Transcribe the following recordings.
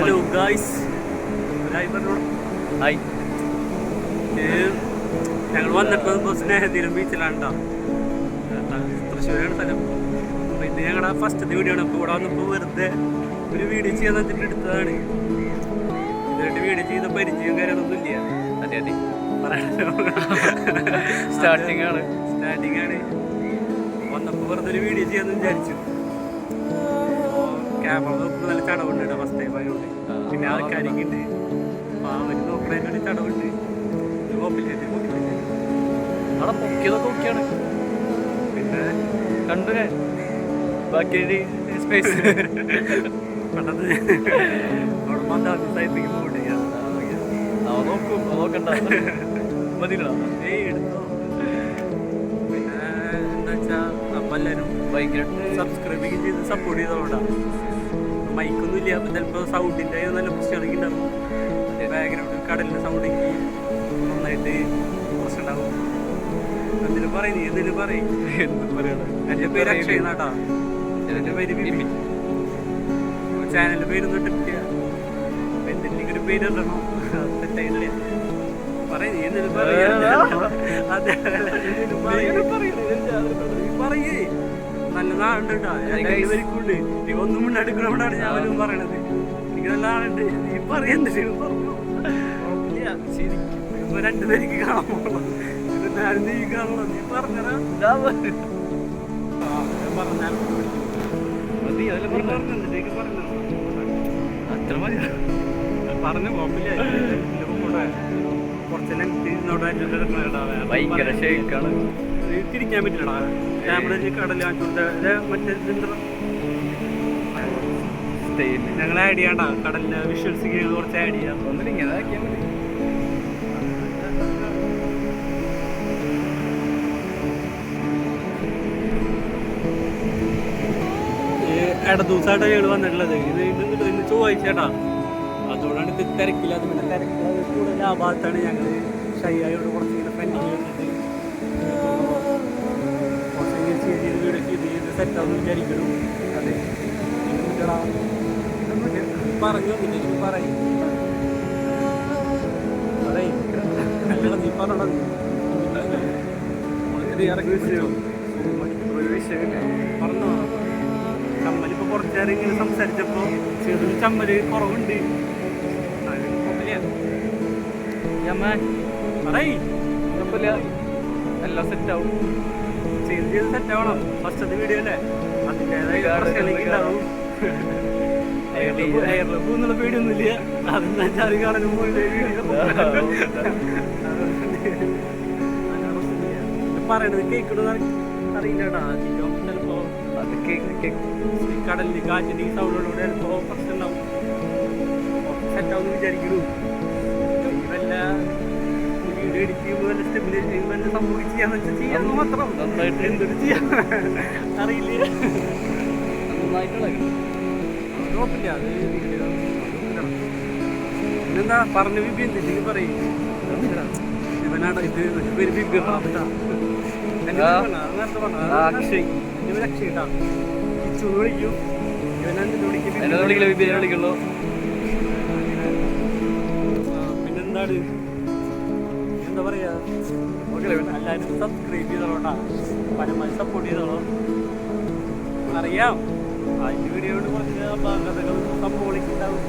Hello guys, hi. ഞങ്ങൾ വന്നിട്ടുള്ളത് സ്നേഹതീരം ബീച്ചിലാണ് കേട്ടോ. തൃശ്ശൂരാണ് സ്ഥലം. അപ്പോൾ ഇത് ഞങ്ങളുടെ ഫസ്റ്റത്തെ വീഡിയോ ആണ്. അപ്പോൾ ഇവിടെ വന്നപ്പോൾ വെറുതെ ഒരു വീഡിയോ ചെയ്യാൻ വെച്ചിട്ട് എടുത്തതാണ്. ഇതായിട്ട് വീഡിയോ ചെയ്ത പരിചയം കാര്യമൊന്നും ഇല്ല. അതെ അതെ പറയാനോ, സ്റ്റാർട്ടിങ് ആണ്. വന്നപ്പോൾ വെറുതെ ഒരു വീഡിയോ ചെയ്യാമെന്ന് വിചാരിച്ചു. ക്യാമറ നോക്കുമ്പോൾ നല്ല ചടവുണ്ട് കേട്ടോ, ഫസ്റ്റ് ടൈം ആയതുകൊണ്ട്. പിന്നെ ആൾക്കാരൊക്കെ ഉണ്ട്, അപ്പോൾ അവർ നോക്കണതിൻ്റെ ഒരു ചടവുണ്ട്. അവിടെ പൊക്കിയതൊക്കെ ഓക്കെയാണ്. പിന്നെ കണ്ടു ഞാൻ ബാക്കി സ്പേസ് പെട്ടെന്ന് അവിടെ മന്ദാത്തി സൈപ്പിക്ക് പോകട്ടെ. നോക്കും നോക്കണ്ട മതിയില്ല. എടുത്തോ. പിന്നെ എന്താ വെച്ചാൽ അപ്പം എല്ലാവരും ഭയങ്കരമായിട്ട് സബ്സ്ക്രൈബിങ് ചെയ്ത് സപ്പോർട്ട് ചെയ്തോണ്ടാണ്. മൈക്കൊന്നും ഇല്ല, അപ്പം ചിലപ്പോൾ സൗണ്ടിൻ്റെ നല്ല പ്രശ്നങ്ങളൊക്കെ ഉണ്ടാകും. ബാക്ക്ഗ്രൗണ്ട് കടലിൻ്റെ സൗണ്ടൊക്കെ നന്നായിട്ട് പ്രശ്നം ഉണ്ടാകും. എന്തിനും പറയും, എന്തിനും പറയും. എന്തും പറയണം. എൻ്റെ പേര് അക്ഷയ് നാട്ടാ. എൻ്റെ പേര് ബിബി. ചാനലിൻ്റെ പേരൊന്നും ഇട്ടിട്ടില്ല. അപ്പം എന്തെങ്കിലും ഒരു പേര് ഇടണം, തെറ്റായിട്ടില്ല. പറയേ എന്തിനും പറയേ. നല്ല നാളുണ്ട് കേട്ടോ, രണ്ടുപേർക്കുണ്ട്. നീ ഒന്നും മുന്നെടുക്കണോണ്ടാണ് ഞാനും പറയണത്. എനിക്ക് നല്ല ആളുണ്ട്, നീ പറയുന്നത് പറഞ്ഞു. ശരിക്കും രണ്ടുപേർക്ക് കാണാമോ? ഞാനും നീ കാണണോ? നീ പറഞ്ഞാ അത്ര മതി. പറഞ്ഞു കുഴപ്പമില്ല. കുറച്ച് ഭയങ്കര ഷേക്കാണ്, തിരിക്കാൻ പറ്റില്ലടാ. ക്യാമറ കടല് മറ്റേ ഞങ്ങൾ ആഡ് ചെയ്യാണ്ട കടലിന്റെ വിഷ്വൽസ് കുറച്ച് ആഡ് ചെയ്യാം. ഒന്നും ഇങ്ങനെ ആക്കിയാൽ മതി. ദിവസമായിട്ടാണ് ഞങ്ങൾ വന്നിട്ടുള്ളത്. ഇന്ന് ചൊവ്വാഴ്ചേട്ടാ, അതുകൊണ്ടാണ് ഇത് തിരക്കില്ലാതെ. പിന്നെ തിരക്കില്ലാതെ കൂടുതൽ ആ ഭാഗത്താണ് ഞങ്ങൾ ഷൈയോട് കുറച്ച് ഇങ്ങനെ പെൻഡിങ് വന്നിട്ട് കുറച്ച് ചെയ്ത് വീടൊക്കെ ഇത് സെറ്റാന്ന് വിചാരിക്കണം. അതെ പറഞ്ഞു വന്നിട്ട് പറയും നീ പറഞ്ഞത് പറഞ്ഞോ. ചമ്മലിപ്പോൾ കുറച്ച് നേരം ഇങ്ങനെ സംസാരിച്ചപ്പോൾ ചെറിയ ചമ്മല് കുറവുണ്ട്. കുഴപ്പമില്ല, എല്ലാം സെറ്റാവും. ചെയ്ത് സെറ്റാവണം. ഫസ്റ്റത്തെ വീഡിയോ അല്ലേ, അതിൻ്റെതായ പ്രശ്നങ്ങളൊക്കെ ഉണ്ടാവും. എയർലബ് എന്നുള്ള പേടിയൊന്നുമില്ല. അതെന്താ വെച്ചാൽ കാണാനും പറയണത് കേൾക്കണമെന്ന് അറിയില്ല കേട്ടോ. അധികം ചിലപ്പോൾ അത് കടലിൽ കാറ്റിൻ്റെ ഈ സൗണ്ടോടുകൂടി ചിലപ്പോൾ പ്രശ്നം ഉണ്ടാവും. സെറ്റാവുമെന്ന് വിചാരിക്കുന്നു. വല്ല വീഡിയോ എഡിറ്റ് ചെയ്യുമ്പോൾ വല്ല സ്റ്റെബിലൈസ് ചെയ്യുമ്പോൾ വല്ല സംഭവം ചെയ്യാന്ന് വെച്ചാൽ ചെയ്യാന്ന് മാത്രം. നന്നായിട്ട് എന്തൊരു ചെയ്യാൻ അറിയില്ല. നന്നായിട്ടുള്ള കുഴപ്പമില്ല. അത് പിന്നെന്താ പറഞ്ഞ ബിബി എന്തെങ്കിലും പറയും. ഇവനാണ് ഇത് പേര് ബിബി. അക്ഷയ്, ഇവൻ അക്ഷയ് കേട്ടാ. ഇച്ചു വിളിക്കും, ഇവനെ വിളിക്കുള്ളൂ. പിന്നെന്താണ് എന്താ പറയാ, എല്ലാവരും സബ്സ്ക്രൈബ് ചെയ്തോളാ, പരമായി സപ്പോർട്ട് ചെയ്തോളൂ. അറിയാം അതിൻ്റെ വീഡിയോയോട് കുറച്ച് അപാകതകളും സംഭവങ്ങളൊക്കെ ഉണ്ടാവും.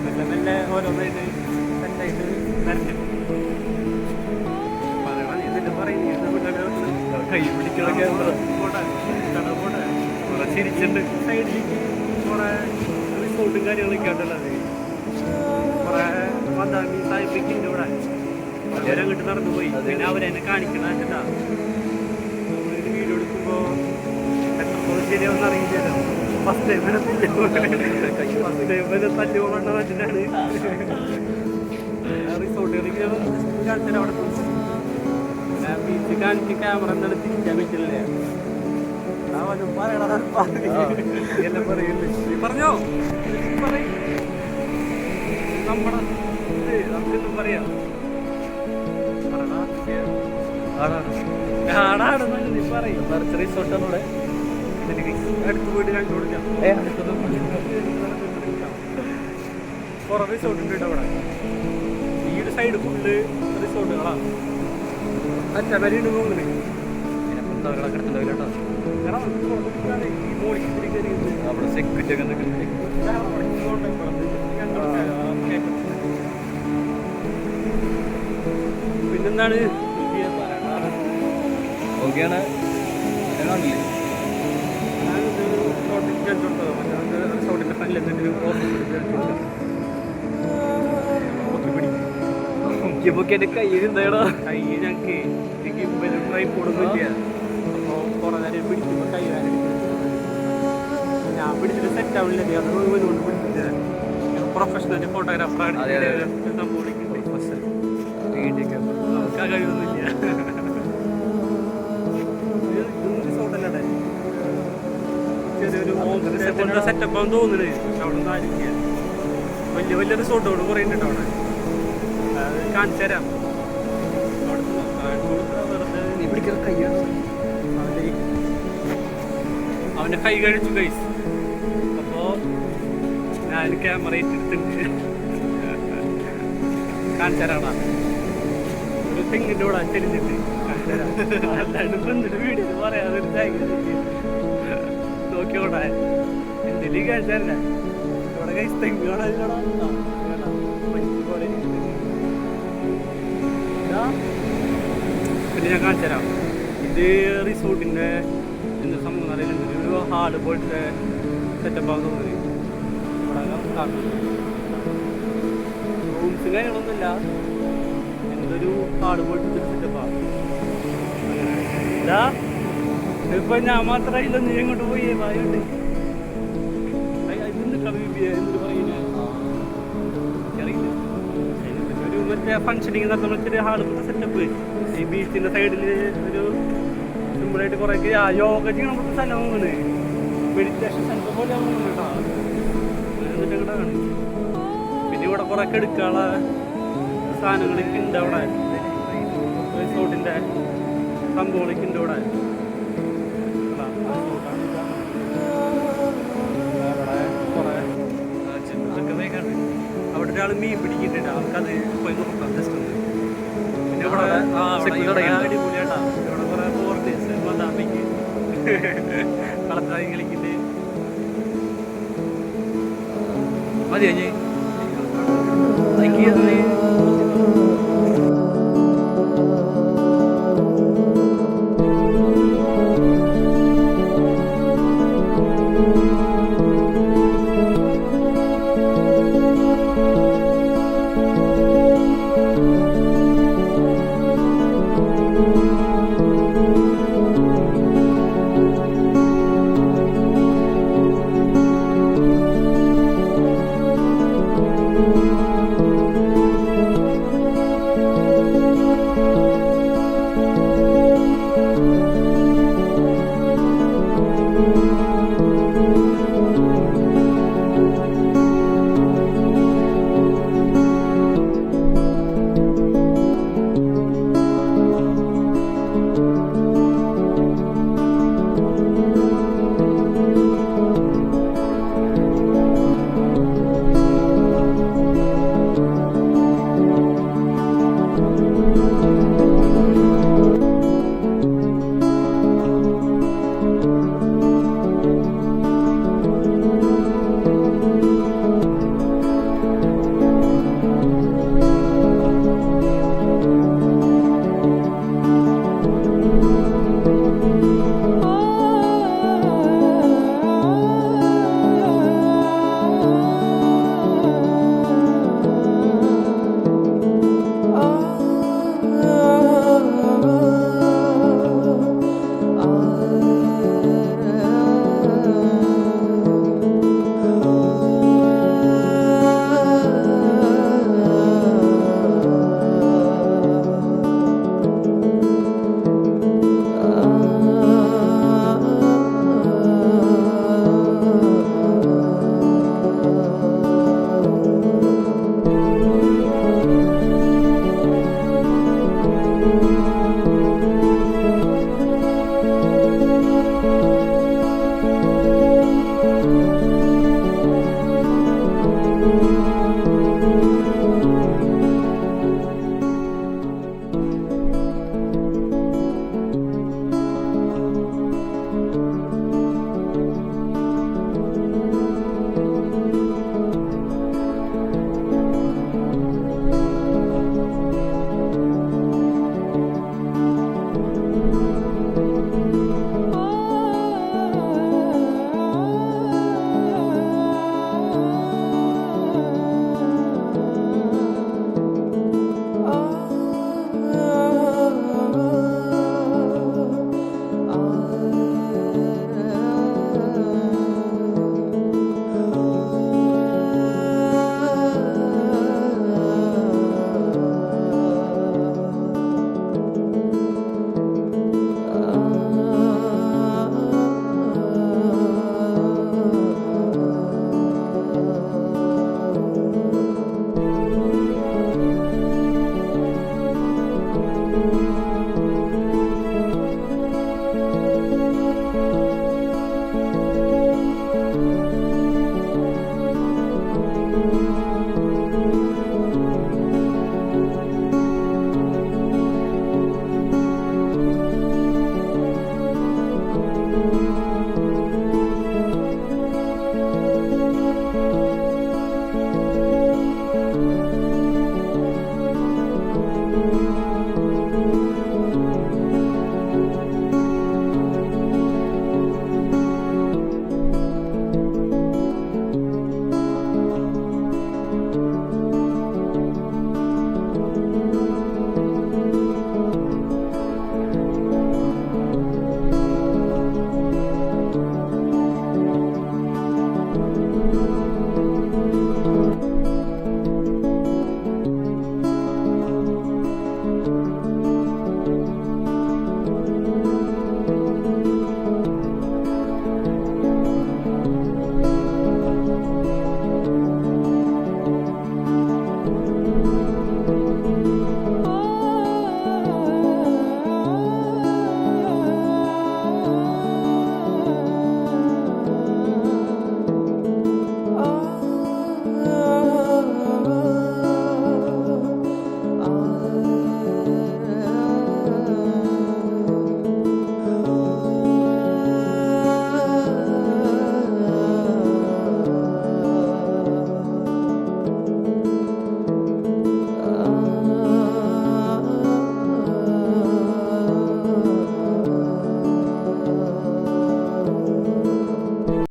മെല്ലെ മെല്ലെ ഓരോന്നായിട്ട് സെറ്റായിട്ട് വരട്ടെ. പറയണം ഇതിൻ്റെ പറയുന്നത് കൈ പിടിക്കണൊക്കെ പോട്ടെ. കുറെ ചിരിച്ചിട്ടുണ്ട്. സൈഡിലേക്ക് കുറെ റിസോർട്ടും കാര്യങ്ങളൊക്കെ ഉണ്ടല്ലോ. കുറെ മന്ദാമി സാഹിബിക്കിൻ്റെ ഇവിടെ അവരെ അങ്ങോട്ട് നടന്നു പോയി. പിന്നെ അവരെന്നെ കാണിക്കണം കേട്ടാ. നമ്മളൊരു വീഡിയോ എടുക്കുമ്പോൾ എത്രത്തോളം ശരിയാവുമെന്ന് അറിയില്ലല്ലോ. ഫസ്റ്റ് ടൈം തല്ലുകൊണ്ട വെച്ചിട്ടാണ് റിസോർട്ടുകളിലേക്ക് കാണിച്ചാൽ അവിടെ പിന്നെ ബീച്ച് കാണിച്ച് ക്യാമറ എന്താണ് തിരിക്കാൻ പറ്റില്ലേ. അവനും പറയണ എല്ലാം പറയല്ലേ. നീ പറഞ്ഞോ, പറയും നമ്മുടെ നമുക്കെന്തും പറയാം. ആടാണെന്നല്ല നീ പറയും. നിറച്ച് റിസോർട്ടാണൂടെ അടുത്ത് പോയിട്ട് കാണിച്ചു കൊടുക്കാം. കുറെ റിസോർട്ട് ഉണ്ട് കേട്ടോ അവിടെ. ഈ ഒരു സൈഡ് ഫുള്ള് റിസോർട്ടുകളാണ്. അറ്റവരെയുണ്ട് തോന്നുന്നത്. ഈ മോളിൽ അവിടെ സെക്യൂരിറ്റി ഒക്കെ നിൽക്കുന്നുണ്ട്. പിന്നെന്താണ് ഓക്കെയാണ് കാണില്ലേ റിസോർട്ടിന്റെ ഫ്രണ്ടിൽ എന്റെ കയ്യിൽ എന്തായടാ കൈ ഞങ്ങൾക്ക് ട്രൈപ്പോടൊന്നുമില്ല. അപ്പോൾ കുറേ നേരം പിടിക്കുമ്പോൾ കൈ ഞാൻ പിടിച്ചിട്ട് സെറ്റ് ആവില്ല. അത് കൊണ്ട് പിടിച്ചിട്ട് പ്രൊഫഷണൽ ഫോട്ടോഗ്രാഫറാണ് സംഭവം. നമുക്ക് ആ കഴിവൊന്നുമില്ല. റിസോർട്ടല്ലേ ചെറിയൊരു സെറ്റപ്പ് ആണെന്ന് തോന്നുന്നത്. പക്ഷെ അവിടെ നിന്ന് ആയിരിക്കുക വലിയ വലിയ റിസോർട്ടുകൾ കുറേ ഉണ്ട് കേട്ടോ അവിടെ. അത് കാണിച്ചു തരാം. അവൻ്റെ കൈ കഴിച്ചു ഗൈസ്. അപ്പോൾ ഞാൻ ക്യാമറ ഇട്ടിട്ടുണ്ട് കാണിച്ചു തരാടാ. ഒരു തെങ്ങിൻ്റെ കൂടെ ചെരിഞ്ഞിട്ട് കാണിച്ചു തരാം. അല്ലാണ്ട് വന്നിട്ട് വീഡിയോ പറയാതൊരു നോക്കിയോടാ എന്തെങ്കിലും കാണിച്ചു തരാം. ഇവിടെ ഗൈസ് തെങ്ങ് കാണാൻ പിന്നെ ഞാൻ കാണിച്ചു തരാം. ഇത് റിസോർട്ടിൻ്റെ എന്ത് സംഭവം അറിയില്ല. ഒരു ഹാള് പോലത്തെ സെറ്റപ്പാന്ന് തോന്നുന്നത്. റൂംസും കാര്യങ്ങളൊന്നുമില്ല. എന്തൊരു ഹാള് പോലത്തെ സെറ്റപ്പാണ്. ഇതാ ഇപ്പം ഞാൻ മാത്രമായില്ല. നീ എങ്ങോട്ട് പോയി വായുണ്ട് എന്തൊരു പറയുന്നത് അറിയില്ല. ഒരു മറ്റേ ഫംഗ്ഷനിങ് നടത്തുന്ന ചെറിയ ഹാള് പോലത്തെ സെറ്റപ്പ്. ഈ ബീച്ചിൻ്റെ സൈഡിൽ ഒരു സിമ്പിളായിട്ട് കുറേ യോഗ ചെയ്യണ പോലത്തെ സ്ഥലം തോന്നുന്നത്. മെഡിറ്റേഷൻ സെൻറ്റർ പോലെ തോന്നുന്നു കേട്ടോ. എന്നിട്ട് ഇങ്ങോട്ടാണ്. പിന്നെ ഇവിടെ കുറേ എടുക്കാനുള്ള സാധനങ്ങളൊക്കെ ഉണ്ട് അവിടെ. റിസോർട്ടിൻ്റെ സംഭവങ്ങളൊക്കെ ഉണ്ട് ഇവിടെ. അവിടെ ഒരാൾ മീൻ പിടിക്കുന്നുണ്ട്. ആൾക്കത് പോയി നോക്കാം ജസ്റ്റ് ഒന്ന്. പിന്നെ ഇവിടെ അടിപൊളിയാട്ടാ. ഇവിടെ കുറെ ഫോറിനേഴ്സ് മദാമിക്ക് കളത്തായി കളിക്കുന്നുണ്ട്. മതി കഴിഞ്ഞ്